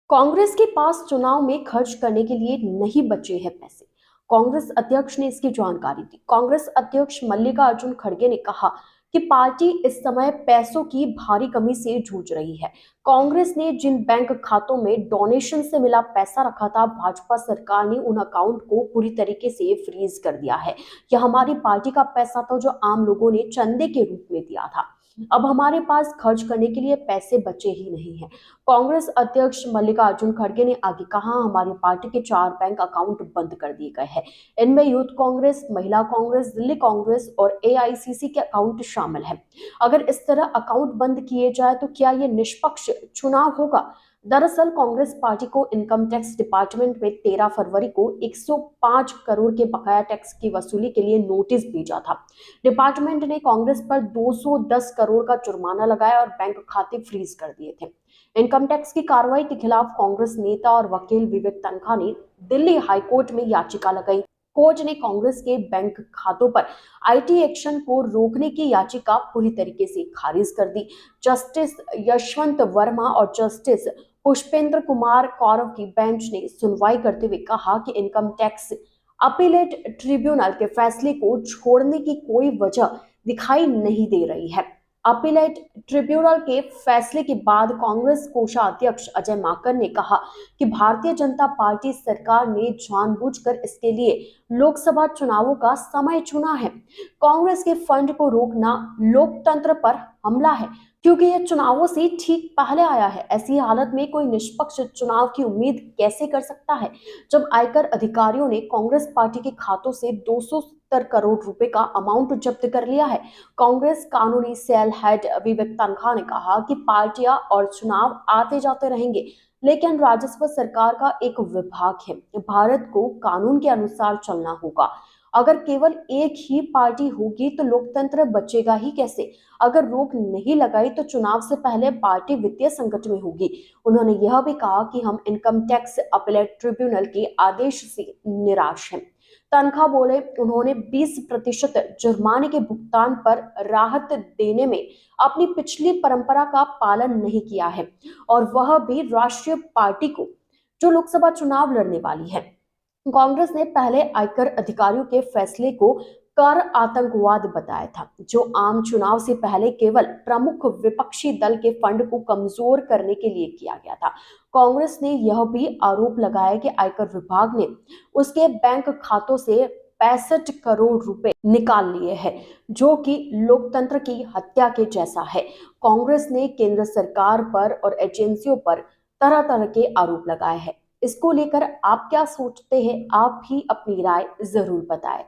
कांग्रेस के पास चुनाव में खर्च करने के लिए नहीं बचे हैं पैसे। कांग्रेस अध्यक्ष ने इसकी जानकारी दी। कांग्रेस अध्यक्ष मल्लिकार्जुन खड़गे ने कहा कि पार्टी इस समय पैसों की भारी कमी से जूझ रही है। कांग्रेस ने जिन बैंक खातों में डोनेशन से मिला पैसा रखा था, भाजपा सरकार ने उन अकाउंट को पूरी तरीके से फ्रीज कर दिया है। यह हमारी पार्टी का पैसा था जो आम लोगों ने चंदे के रूप में दिया था। अब हमारे पास खर्च करने के लिए पैसे बचे ही नहीं हैं। कांग्रेस अध्यक्ष मल्लिकार्जुन खड़गे ने आगे कहा, हमारी पार्टी के 4 बैंक अकाउंट बंद कर दिए गए हैं। इनमें यूथ कांग्रेस, महिला कांग्रेस, दिल्ली कांग्रेस और एआईसीसी के अकाउंट शामिल हैं। अगर इस तरह अकाउंट बंद किए जाए तो क्या ये निष्पक्ष चुनाव होगा? दरअसल कांग्रेस पार्टी को इनकम टैक्स डिपार्टमेंट में 13 फरवरी को 105 करोड़ के बकाया टैक्स की वसूली के लिए नोटिस भेजा था। डिपार्टमेंट ने कांग्रेस पर 210 करोड़ का जुर्माना लगाया और बैंक खाते फ्रीज कर दिए थे। इनकम टैक्स की कार्रवाई के खिलाफ कांग्रेस नेता और वकील विवेक तनखा ने दिल्ली हाईकोर्ट में याचिका लगाई। कोर्ट ने कांग्रेस के बैंक खातों पर आईटी एक्शन को रोकने की याचिका पूरी तरीके से खारिज कर दी। जस्टिस यशवंत वर्मा और जस्टिस पुष्पेंद्र कुमार कौरव की बेंच ने सुनवाई करते हुए कहा कि इनकम टैक्स अपीलेट ट्रिब्यूनल के फैसले को छोड़ने की कोई वजह दिखाई नहीं दे रही है। अपीलेट ट्रिब्यूनल के फैसले के बाद कांग्रेस कोषाध्यक्ष अजय माकन ने कहा कि भारतीय जनता पार्टी सरकार ने जानबूझकर इसके लिए लोकसभा चुनावों का समय चुना है। कांग्रेस के फंड को रोकना लोकतंत्र पर हमला है, क्योंकि यह चुनावों से ठीक पहले आया है। ऐसी हालत में कोई निष्पक्ष चुनाव की उम्मीद कैसे कर सकता है, जब आयकर अधिकारियों ने कांग्रेस पार्टी के खातों से 270 करोड़ रुपए का अमाउंट जब्त कर लिया है। कांग्रेस कानूनी सेल हेड विवेक तनखा ने कहा कि पार्टियां और चुनाव आते जाते रहेंगे, लेकिन राजस्व सरकार का एक विभाग है। भारत को कानून के अनुसार चलना होगा। अगर केवल एक ही पार्टी होगी तो लोकतंत्र बचेगा ही कैसे? अगर रोक नहीं लगाई तो चुनाव से पहले पार्टी वित्तीय संकट में होगी। उन्होंने यह भी कहा कि हम इनकम टैक्स अपीलेट ट्रिब्यूनल के आदेश से निराश हैं। तनखा बोले, उन्होंने 20% जुर्माने के भुगतान पर राहत देने में अपनी पिछली परंपरा का पालन नहीं किया है, और वह भी राष्ट्रीय पार्टी को जो लोकसभा चुनाव लड़ने वाली है। कांग्रेस ने पहले आयकर अधिकारियों के फैसले को कर आतंकवाद बताया था, जो आम चुनाव से पहले केवल प्रमुख विपक्षी दल के फंड को कमजोर करने के लिए किया गया था। कांग्रेस ने यह भी आरोप लगाया कि आयकर विभाग ने उसके बैंक खातों से 65 करोड़ रुपए निकाल लिए हैं, जो कि लोकतंत्र की हत्या के जैसा है। कांग्रेस ने केंद्र सरकार पर और एजेंसियों पर तरह तरह के आरोप लगाए हैं। इसको लेकर आप क्या सोचते हैं? आप भी अपनी राय जरूर बताएं।